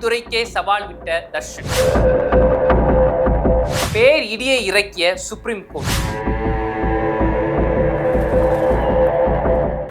நீதித்துறைக்கே சவால் விட்ட தர்ஷன், பேர் இடியை இறக்கிய சுப்ரீம் கோர்ட்.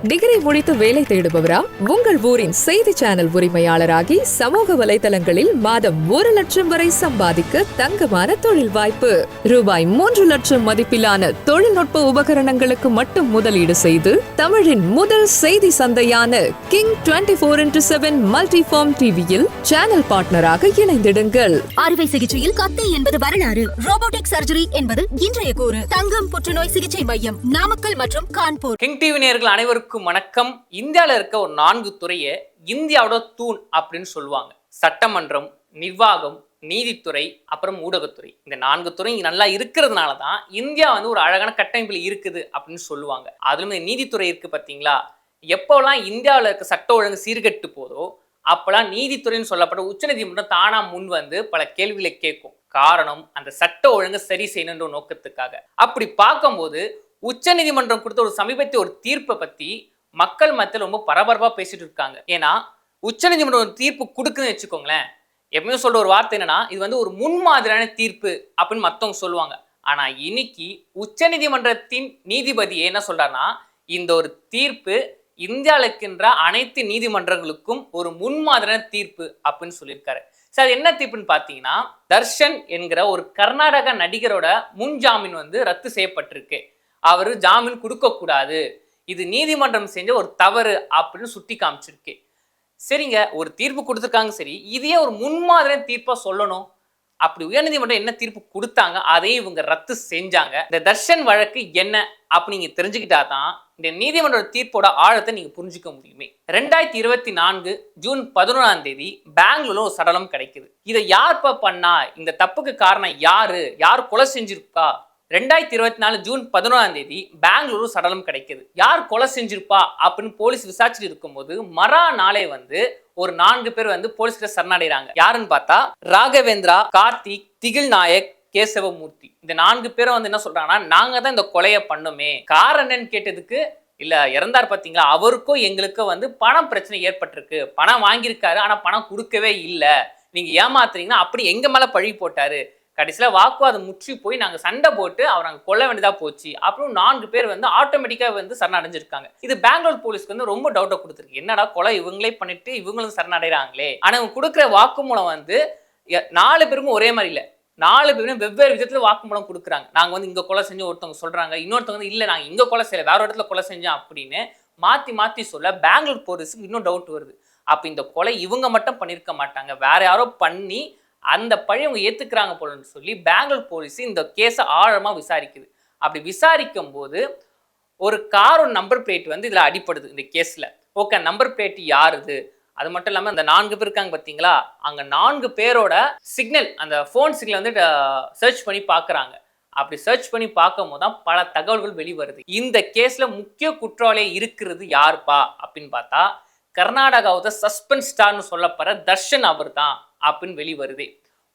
டிகிரி முடித்து வேலை தேடுபவரா? உங்கள் ஊரின் செய்தி சேனல் உரிமையாளராகி சமூக வலைதளங்களில் மாதம் 1 லட்சம் வரை சம்பாதிக்க தங்கமான தொழில் வாய்ப்பு. ரூபாய் 3 லட்சம் மதிப்பிலான தொழில்நுட்ப உபகரணங்களுக்கு மட்டும் முதலீடு செய்து தமிழின் முதல் செய்தி சந்தையான கிங் 24x7 மல்டிஃபார்ம் டிவியில் சேனல் பார்ட்னராக இணைந்திடுங்கள். அறுவை சிகிச்சையில் கத்தை என்பது வரலாறு, ரோபோட்டிக் சர்ஜரி என்பது இன்றைய கூறு. தங்கம் புற்றுநோய் சிகிச்சை மையம் நாமக்கல் மற்றும் கான்பூர். கிங் டிவி நேயர்கள் அனைவருக்கும் வணக்கம். இந்தியாவில் இருக்க ஒரு 4 துறையை இந்தியாவோட தூண் அப்படின்னு சொல்லுவாங்க. சட்டமன்றம், நிர்வாகம், நீதித்துறை, அப்புறம் ஊடகத்துறை. இந்த 4 துறை நல்லா இருக்கிறதுனால தான் இந்தியா ஒரு அழகான கட்டமைப்பில் இருக்குது அப்படின்னு சொல்லுவாங்க. அதுவும் இந்த நீதித்துறை இருக்கு பார்த்தீங்களா, எப்போல்லாம் இந்தியாவில் இருக்க சட்ட ஒழுங்கு சீர்கெட்டு போதோ அப்போல்லாம் நீதித்துறைன்னு சொல்லப்பட்ட உச்சநீதிமன்றம் தானா முன் வந்து பல கேள்விகளை கேட்கும். காரணம், அந்த சட்ட ஒழுங்கு சரி செய்யணுன்ற நோக்கத்துக்காக. அப்படி பார்க்கும்போது உச்சநீதிமன்றம் கொடுத்த ஒரு சமீபத்திய ஒரு தீர்ப்பை பத்தி மக்கள் மத்தியில் ரொம்ப பரபரப்பா பேசிட்டு இருக்காங்க. ஏன்னா உச்சநீதிமன்றம் ஒரு தீர்ப்பு கொடுக்குன்னு வச்சுக்கோங்களேன், எப்பவுமே சொல்ற ஒரு வார்த்தை என்னன்னா, இது ஒரு முன்மாதிரியான தீர்ப்பு அப்படின்னு மத்தவங்க சொல்லுவாங்க. ஆனா இன்னைக்கு உச்சநீதிமன்றத்தின் நீதிபதி என்ன சொல்றாருன்னா, இந்த ஒரு தீர்ப்பு இந்தியாவில் இருக்கின்ற அனைத்து நீதிமன்றங்களுக்கும் ஒரு முன்மாதிரியான தீர்ப்பு அப்படின்னு சொல்லியிருக்காரு. சார், என்ன தீர்ப்புன்னு பார்த்தீங்கன்னா, தர்ஷன் என்கிற ஒரு கர்நாடக நடிகரோட முன்ஜாமீன் ரத்து செய்யப்பட்டிருக்கு. அவரு ஜாமீன் கொடுக்க கூடாது, இது நீதிமன்றம் செஞ்ச ஒரு தவறு அப்படின்னு சுட்டி காமிச்சிருக்கு. சரிங்க, ஒரு தீர்ப்பு கொடுத்துருக்காங்க, சரி, இதையே ஒரு முன்மாதிரியான தீர்ப்பா சொல்லணும். அப்படி உயர்நீதிமன்றம் என்ன தீர்ப்பு கொடுத்தாங்க, அதையும் இவங்க ரத்து செஞ்சாங்க. இந்த தர்ஷன் வழக்கு என்ன அப்படின்னு நீங்க தெரிஞ்சுக்கிட்டா தான் இந்த நீதிமன்ற தீர்ப்போட ஆழத்தை நீங்க புரிஞ்சுக்க முடியுமே. 2024 ஜூன் 11ஆம் தேதி பெங்களூர்ல ஒரு சடலம் கிடைக்குது. இதை யார்ப்பா பண்ணா, இந்த தப்புக்கு காரணம் யார் கொலை செஞ்சிருப்பா? 2024 ஜூன் 11ஆம் தேதி பெங்களூர் சடலம் கிடைக்குது. யார் கொலை செஞ்சிருப்பா அப்படின்னு போலீஸ் விசாரிச்சுட்டு இருக்கும்போது மறா நாளே ஒரு 4 பேர் போலீஸ்கிட்ட சரணடைறாங்க. யாருன்னு பார்த்தா ராகவேந்திரா, கார்த்திக், திகில் நாயக், கேசவமூர்த்தி. இந்த 4 பேரும் என்ன சொல்றாங்கன்னா, நாங்க தான் இந்த கொலையை பண்ணுமே. காரணம் என்னன்னு கேட்டதுக்கு, இல்ல இறந்தார் பாத்தீங்களா, அவருக்கும் எங்களுக்கும் பணம் பிரச்சனை ஏற்பட்டிருக்கு. பணம் வாங்கியிருக்காரு, ஆனா பணம் கொடுக்கவே இல்லை. நீங்க ஏமாத்துறீங்கன்னா அப்படி எங்க மேல பழி போட்டாரு. கடைசியில் வாக்குவாதம் முற்றி போய் நாங்கள் சண்டை போட்டு அவர் அங்கே கொல்ல வேண்டியதாக போச்சு. அப்புறம் 4 பேர் ஆட்டோமேட்டிக்காக சரணடைஞ்சிருக்காங்க. இது பெங்களூர் போலீஸ்க்கு ரொம்ப டவுட்டை கொடுத்துருக்கு. என்னடா கொலை இவங்களே பண்ணிட்டு இவங்களும் சரணடைகிறாங்களே. ஆனால் இவங்க கொடுக்குற வாக்குமூலம் 4 பேருக்கும் ஒரே மாதிரி இல்லை. 4 பேரும் வெவ்வேறு விதத்தில் வாக்குமூலம் கொடுக்குறாங்க. நாங்கள் இங்கே கொலை செஞ்சு ஒருத்தவங்க சொல்கிறாங்க, இன்னொருத்தவங்க இல்லை நாங்கள் இங்கே கொலை செய்யலை, வேற ஒரு இடத்துல கொலை செஞ்சோம் அப்படின்னு மாற்றி சொல்ல பெங்களூர் போலீஸுக்கு இன்னும் டவுட் வருது. அப்போ இந்த கொலை இவங்க மட்டும் பண்ணியிருக்க மாட்டாங்க, வேற யாரோ பண்ணி அந்த பழி அவங்க ஏற்றுக்கிறாங்க போலன்னு சொல்லி பெங்களூர் போலீஸ் இந்த கேஸை ஆழமாக விசாரிக்குது. அப்படி விசாரிக்கும் போது ஒரு கார் நம்பர் பிளேட் இதில் அடிப்படுது இந்த கேஸில். ஓகே, நம்பர் பிளேட் யாருது? அது மட்டும் இல்லாமல் அந்த 4 பேர் இருக்காங்க பார்த்தீங்களா, அங்கே 4 பேரோட சிக்னல், அந்த ஃபோன் சிக்னல் சர்ச் பண்ணி பார்க்குறாங்க. அப்படி சர்ச் பண்ணி பார்க்கும் போது தான் பல தகவல்கள் வெளிவருது. இந்த கேஸில் முக்கிய குற்றவாளியாக இருக்கிறது யாருப்பா அப்படின்னு பார்த்தா, கர்நாடகாவோட சஸ்பென்ஸ் ஸ்டார்னு சொல்லப்படுற தர்ஷன் அவர் தான் அப்படின்னு வெளிவருது.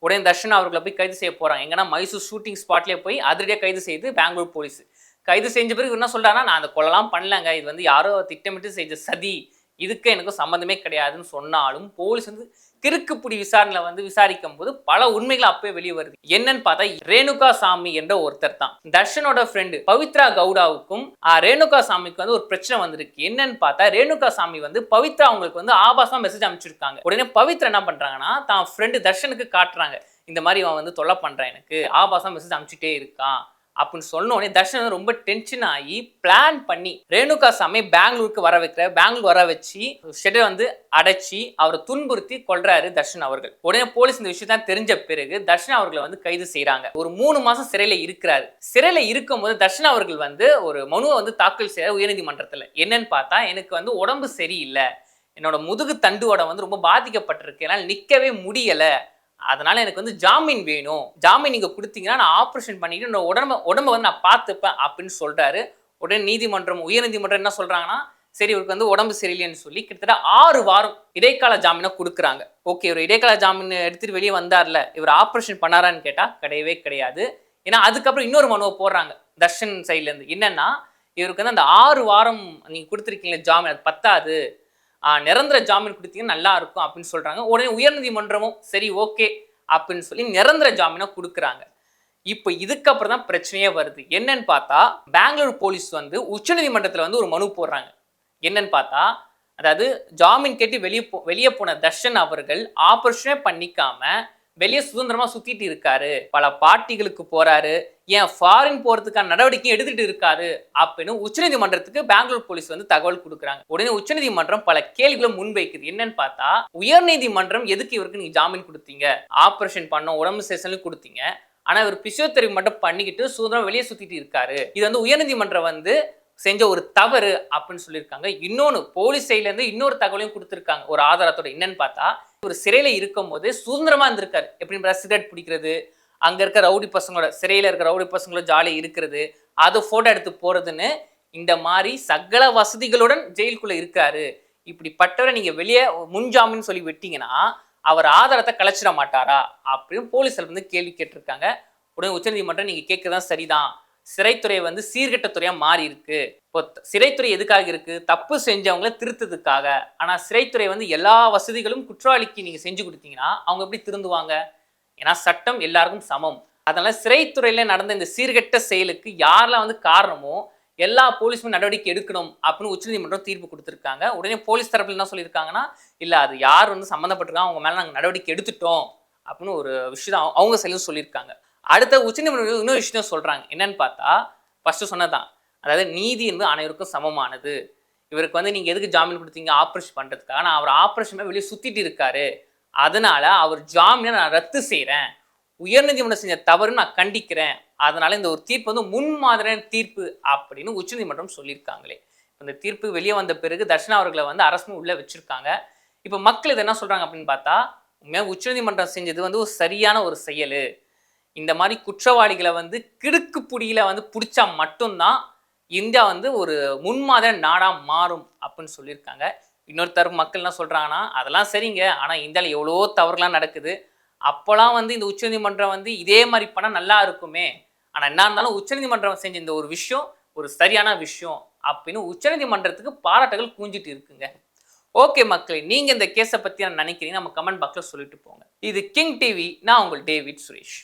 உடனே தர்ஷன் அவர்களை போய் கைது செய்ய போறாங்க. எங்கன்னா மைசூர் ஷூட்டிங் ஸ்பாட்லேயே போய் அதிரடியாக கைது செய்து பெங்களூர் போலீஸ் கைது செஞ்ச பிறகு என்ன சொல்றாங்கன்னா, நான் அந்த கொலைலாம் பண்ணலங்க, இது யாரோ திட்டமிட்டு செஞ்ச சதி, இதுக்கு எனக்கு சம்மந்தமே கிடையாதுன்னு சொன்னாலும் போலீஸ் கிறுக்குப்பிடி விசாரணையில் விசாரிக்கும் போது பல உண்மைகள் அப்பவே வெளியே வருது. என்னன்னு பார்த்தா, ரேணுகா சாமி என்ற ஒருத்தர் தான் தர்ஷனோட ஃப்ரெண்டு பவித்ரா கவுடாவுக்கும் ரேணுகா சாமிக்கு ஒரு பிரச்சனை வந்திருக்கு. என்னன்னு பார்த்தா, ரேணுகா சாமி பவித்ரா அவங்களுக்கு ஆபாசமா மெசேஜ் அனுப்பிச்சிருக்காங்க. உடனே பவித்ரா என்ன பண்றாங்கன்னா, தான் ஃப்ரெண்டு தர்ஷனுக்கு காட்டுறாங்க, இந்த மாதிரி அவன் தொல்லை பண்றான், எனக்கு ஆபாசமா மெசேஜ் அனுப்பிச்சிட்டே இருக்கான் அப்படின்னு சொன்ன உடனே தர்ஷன் ரொம்ப டென்ஷன் ஆகி பிளான் பண்ணி ரேணுகா சாமி பெங்களூருக்கு வர வைக்கிற. பெங்களூர் வர வச்சு ஷெட்டை அடைச்சி அவரை துன்புறுத்தி கொல்றாரு தர்ஷன் அவர்கள். உடனே போலீஸ் இந்த விஷயம் தெரிஞ்ச பிறகு தர்ஷன் அவர்களை கைது செய்யறாங்க. ஒரு 3 மாசம் சிறையில இருக்கிறாரு. சிறையில இருக்கும் போது தர்ஷன் அவர்கள் ஒரு மனுவை தாக்கல் செய்யற உயர்நீதிமன்றத்துல. என்னன்னு பார்த்தா, எனக்கு உடம்பு சரியில்லை, என்னோட முதுகு தண்டுவோட ரொம்ப பாதிக்கப்பட்டிருக்கு, என்னால் நிக்கவே முடியல, அதனால எனக்கு ஜாமீன் வேணும், ஜாமீன் நீங்க கொடுத்தீங்கன்னா நான் ஆப்ரேஷன் பண்ணிட்டு என்னோட உடம்ப நான் பார்த்துப்பேன் அப்படின்னு சொல்றாரு. உடனே உயர்நீதிமன்றம் என்ன சொல்றாங்கன்னா, சரி இவருக்கு உடம்பு சரியில்லைன்னு சொல்லி கிட்டத்தட்ட 6 வாரம் இடைக்கால ஜாமீனை கொடுக்குறாங்க. ஓகே, இவர் இடைக்கால ஜாமீன் எடுத்துட்டு வெளியே வந்தார்ல, இவர் ஆப்ரேஷன் பண்ணாரான்னு கேட்டா கிடையவே கிடையாது. ஏன்னா அதுக்கப்புறம் இன்னொரு மனுவை போடுறாங்க தர்ஷன் சைட்ல இருந்து. என்னன்னா, இவருக்கு அந்த 6 வாரம் நீங்க கொடுத்துருக்கீங்களா ஜாமீன், அது பத்தாது, நிரந்தர ஜாமீன் கொடுத்தீங்கன்னா நல்லா இருக்கும் அப்படின்னு சொல்றாங்க. உடனே உயர்நீதிமன்றமும் சரி ஓகே அப்படின்னு சொல்லி நிரந்தர ஜாமீனை கொடுக்குறாங்க. இப்போ இதுக்கப்புறம் தான் பிரச்சனையே வருது. என்னன்னு பார்த்தா பெங்களூர் போலீஸ் வந்து உச்சநீதிமன்றத்தில் வந்து ஒரு மனு போடுறாங்க. என்னன்னு பார்த்தா அதாவது ஜாமீன் கேட்டு வெளியே போன தர்ஷன் அவர்கள் ஆபரேஷனே பண்ணிக்காம வெளியே சுதந்திரமா சுத்திட்டு இருக்காரு, பல பார்ட்டிகளுக்கு போறாரு, ஏன் ஃபாரின் போறதுக்கான நடவடிக்கை எடுத்துட்டு இருக்காரு அப்படின்னு உச்சநீதிமன்றத்துக்கு பெங்களூர் போலீஸ் வந்து தகவல் கொடுக்குறாங்க. உடனே உச்சநீதிமன்றம் பல கேள்விகளை முன்வைக்குது. என்னன்னு பார்த்தா உயர்நீதிமன்றம் எதுக்கு இவருக்கு நீங்க ஜாமீன் கொடுத்தீங்க, ஆபரேஷன் பண்ண உடம்பு சேஷன்லயும் கொடுத்தீங்க, ஆனா இவர் பிசியோதெரபி மட்டும் பண்ணிக்கிட்டு சுதந்திரம் வெளியே சுத்திட்டு இருக்காரு, இது வந்து உயர்நீதிமன்றம் வந்து செஞ்ச ஒரு தவறு அப்படின்னு சொல்லியிருக்காங்க. இன்னொன்னு போலீஸ் சைட்ல இருந்து இன்னொரு தகவலையும் கொடுத்திருக்காங்க ஒரு ஆதாரத்தோட. என்னன்னு பார்த்தா ஒரு சிறையில இருக்கும் போது சுதந்திரமா இருந்திருக்காரு, எப்படி சிகரெட் பிடிக்கிறது, அங்க இருக்க ரவுடி பசங்களோட சிறையில இருக்க ரவுடி பசங்களோட ஜாலியா இருக்கிறது, அதை போட்டோ எடுத்து போறதுன்னு இந்த மாதிரி சகல வசதிகளுடன் ஜெயிலுக்குள்ள இருக்காரு. இப்படிப்பட்டவரை நீங்க வெளியே முன்ஜாமீன் சொல்லி விட்டீங்கன்னா அவர் ஆதாரத்தை கலைச்சிட மாட்டாரா அப்படின்னு போலீஸ்ல வந்து கேள்வி கேட்டிருக்காங்க. உடனே உச்சநீதிமன்றம் நீங்க கேட்கறதான் சரிதான், சிறைத்துறை வந்து சீர்கெட்ட துறையா மாறி இருக்கு. இப்போ சிறைத்துறை எதுக்காக இருக்கு, தப்பு செஞ்சவங்களை திருத்ததுக்காக. ஆனா சிறைத்துறை வந்து எல்லா வசதிகளும் குற்றவாளிக்கு நீங்க செஞ்சு கொடுத்தீங்கன்னா அவங்க எப்படி திருந்துவாங்க? ஏன்னா சட்டம் எல்லாருக்கும் சமம். அதனால சிறைத்துறையில நடந்த இந்த சீர்கெட்ட செயலுக்கு யாரெல்லாம் வந்து காரணமோ எல்லா போலீஸுமே நடவடிக்கை எடுக்கணும் அப்படின்னு உச்சநீதிமன்றம் தீர்ப்பு கொடுத்துருக்காங்க. உடனே போலீஸ் தரப்புல என்ன சொல்லியிருக்காங்கன்னா, இல்ல அது யார் வந்து சம்மந்தப்பட்டிருக்காங்க அவங்க மேல நாங்கள் நடவடிக்கை எடுத்துட்டோம் அப்படின்னு ஒரு விஷயம் அவங்க சைடும் சொல்லியிருக்காங்க. அடுத்த உச்சநீதிமன்றம் இன்னொரு விஷயம் சொல்றாங்க. என்னன்னு பார்த்தா ஃபர்ஸ்ட் சொன்னதான், அதாவது நீதி என்பது அனைவருக்கும் சமமானது. இவருக்கு வந்து நீங்க எதுக்கு ஜாமீன் கொடுத்தீங்க, ஆப்ரேஷன் பண்றதுக்காக. ஆனால் அவர் ஆப்ரேஷன் வெளியே சுத்திட்டு இருக்காரு, அதனால அவர் ஜாமீனை நான் ரத்து செய்யறேன், உயர்நீதிமன்றம் செஞ்ச தவறு நான் கண்டிக்கிறேன், அதனால இந்த ஒரு தீர்ப்பு வந்து முன்மாதிரியான தீர்ப்பு அப்படின்னு உச்சநீதிமன்றம் சொல்லியிருக்காங்களே. இந்த தீர்ப்பு வெளியே வந்த பிறகு தர்ஷனா அவர்களை வந்து அரசு உள்ள வச்சிருக்காங்க. இப்போ மக்கள் இதை என்ன சொல்றாங்க அப்படின்னு பார்த்தா, உண்மையாக உச்சநீதிமன்றம் செஞ்சது வந்து ஒரு சரியான ஒரு செயல். இந்த மாதிரி குற்றவாளிகளை வந்து கிடுக்கு புடியில வந்து பிடிச்சா மட்டும்தான் இந்தியா வந்து ஒரு முன்மாதிரி நாடா மாறும் அப்படின்னு சொல்லியிருக்காங்க. இன்னொரு தரப்பு மக்கள் என்ன சொல்றாங்கன்னா, அதெல்லாம் சரிங்க, ஆனா இந்தியாவில் எவ்வளோ தவறுலாம் நடக்குது, அப்போலாம் வந்து இந்த உச்சநீதிமன்றம் வந்து இதே மாதிரி பண்ணால் நல்லா இருக்குமே, ஆனால் என்ன இருந்தாலும் உச்சநீதிமன்றம் செஞ்ச இந்த ஒரு விஷயம் ஒரு சரியான விஷயம் அப்படின்னு உச்சநீதிமன்றத்துக்கு பாராட்டுகள் கூஞ்சிட்டு இருக்குங்க. ஓகே மக்களே, நீங்க இந்த கேஸை பத்தி நினைக்கிறீங்க நம்ம கமெண்ட் பாக்ஸ்ல சொல்லிட்டு போங்க. இது கிங் டிவி, நான் உங்கள் டேவிட் சுரேஷ்.